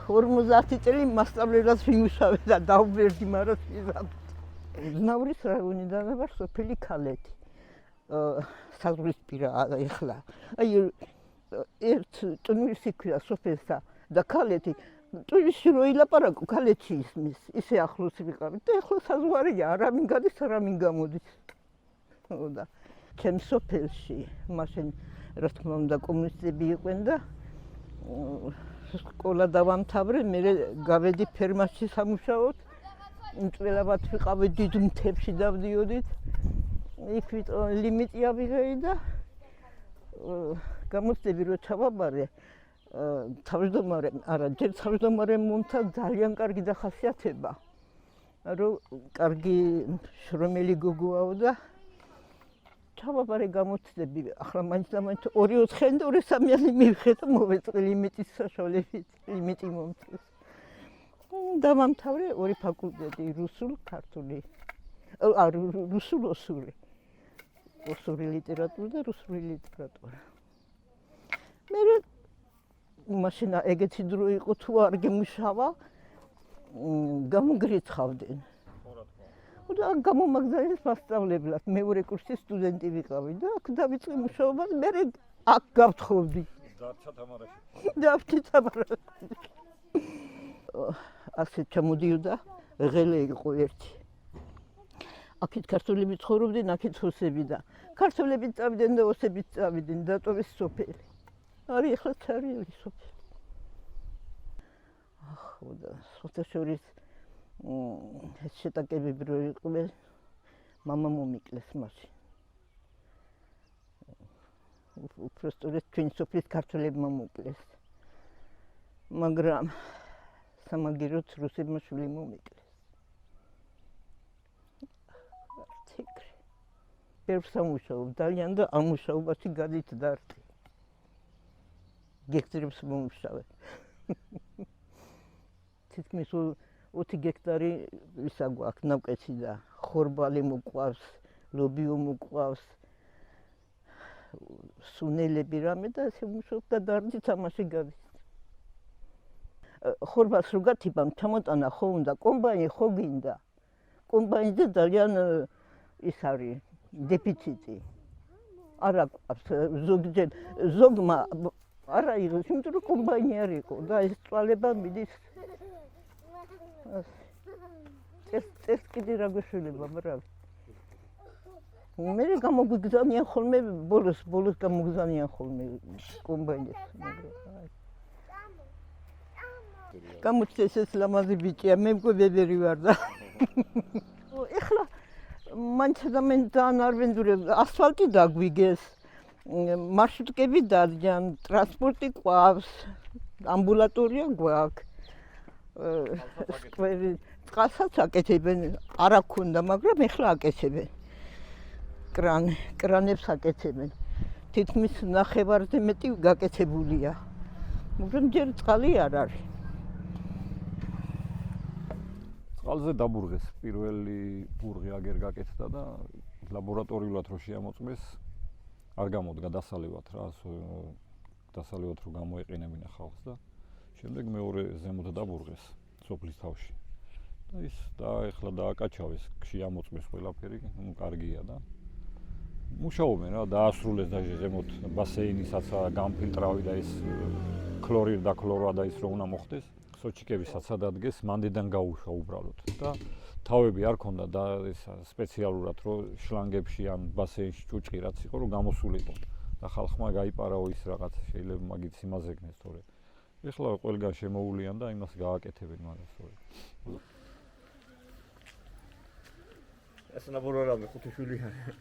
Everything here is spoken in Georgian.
50 წელი მასწავლებლად ვიმუშავე და დავბერდი მარას მიზაბ. ზნაურის რაიონიდან ვარ სოფელი ქალეთი. საზღვრისპირა ეხლა. აი ერთ ტუნისი ქვია სოფელსა და ქალეთი ტუნისში რო ილაპარაკო ქალეთში ისმის. ისე ახლოს ვიყავით და ეხლა საზღვარია, არავინ გადის, არავინ გამოდის. და ჩემ სოფელში მაშინ რა თქმა უნდა კომუნისტები იყვნენ და სკოლა დავამთავრე, მე გავედი ფერმაში სამუშაოდ. მწველებად ვიყავი დიდ მთებში დავდიოდით. იქ ლიმიტი ავიღე და გამოცდები რო ჩავაბარე თავმჯდომარე, არა, ჯერ თავმჯდომარემ მომცა ძალიან კარგი დახასიათება, რომ კარგი შრომელი გოგოაო და ჩავაბარე გამოცდები, ახლა მაინც 2-4-იანი და 2-3-იანი მივიღე და მოვეწყე ლიმიტის საშუალებით, ლიმიტი მომწეს. დავამთავრე ორი ფაკულტეტი, რუსული, ქართული. რუსულ-ოსური. ოსური ლიტერატურა და რუსული ლიტერატურა. მე მაშინ ეგეთი დრო იყო თუ არ გემუშავა, გამოგრიცხავდნენ. და გამომაგზავნეს მასწავლებლად, მეორე კურსის სტუდენტი ვიყავი და აქ დავიწყე მუშაობას, მე აქ გავთხოვდი. დარჩა თამარაში. დავჭი თამარაში. ასე ჩამოდიოდა, ღელე იყო ერთი. აქეთ ქართველები ცხოვრობდნენ, აქეთ ოსები და ქართველები წავიდნენ და ოსები წავიდნენ, დატოვეს სოფელი. არის ახლა ცარიელი სოფელი. ხო და სოთაშორის ეს შეტაკებები რო იყვნენ, მამა მომიკლეს მაშინ. უბრალოდ ჩვენი სოფლის ქართველებმა მოკლეს. მაგრამ სამაგიეროდ რუსებმა შვილი მომიკლეს. ციკრი. ბევრს ამუშავებ ძალიან და ამ მუშაობაში გადიდარდი. გექტრებს მომუშავე. თითქმის 20 გექტარი ისა გვაქვს ნავკეცი და ხორბალი მოყვავს, ლობიო მოყვავს, სუნელები რამე და ესე მუშაობ და დარდი თამაში გადის. ხორბალს რო გათიბამ ჩამოტანა ხო უნდა, კომბაინი ხო გინდა. კომბაინზე ძალიან ის არის დეფიციტი. არა გვაქვს ზოგჯერ ზოგმა არა იღებს, იმიტომ რომ კომბაინი არ იყო და ეს წვალება მიდის. ეს კიდე რა გვეშველება, ბრავო. მე გამოგვიგზავნიან ხოლმე ბოლოს გამოგზავნიან ხოლმე კომბაინებს. გამოჩეს ეს ლამაზი ბიჭია, მე მკვებებელი ვარ და. ეხლა მანჩადამენ ძალიან არ ვენდურებ, ასფალტი დაგვიგეს, მარშრუტკები დადგან, ტრანსპორტი ყავს, ამბულატორია გვაქვს. სკვერი წყალსაც აკეთებენ, არ აქონდა, მაგრამ ეხლა აკეთებენ. კრანებს აკეთებენ. თითქმის ნახევარზე მეტი გაკეთებულია. მაგრამ ჯერ წყალი არ არის. წყალზე დაბურღეს პირველი ბურღი აგერ გაკეთდა და ლაბორატორიულად რო შეამოწმეს, არ გამოდგა დასალევად რა, დასალევად რო გამოეყენებინა ხალხს და შემდეგ მეორე ზემოთ დაბურღეს სოფლის თავში. და ის და ეხლა დააკაჩავეს, შეამოწმეს ყველაფერი, კარგია და მუშაობენ რა, დაასრულეს და ზემოთ ბასეინისაც გამფილტრავი და ის ქლორიდ და ქლორა და ის რო უნდა მოხდეს. სოჩიკებისაც ადადგეს, მანდიდან გაუშვა უბრალოდ და თავები არ ქონდა და ეს სპეციალურად რო შლანგებში ან ბასეინში ჭუჭყი რაც იყო რომ გამოსულიყო და ხალხმა გაიპარაო ის რაღაც შეიძლება მაგით იმაზეგნეს თორე ეხლა ყველგან შემოულიან და იმას გააკეთებენ მაგას თორე ეს ნაბორორავი ხუთი შვილი არის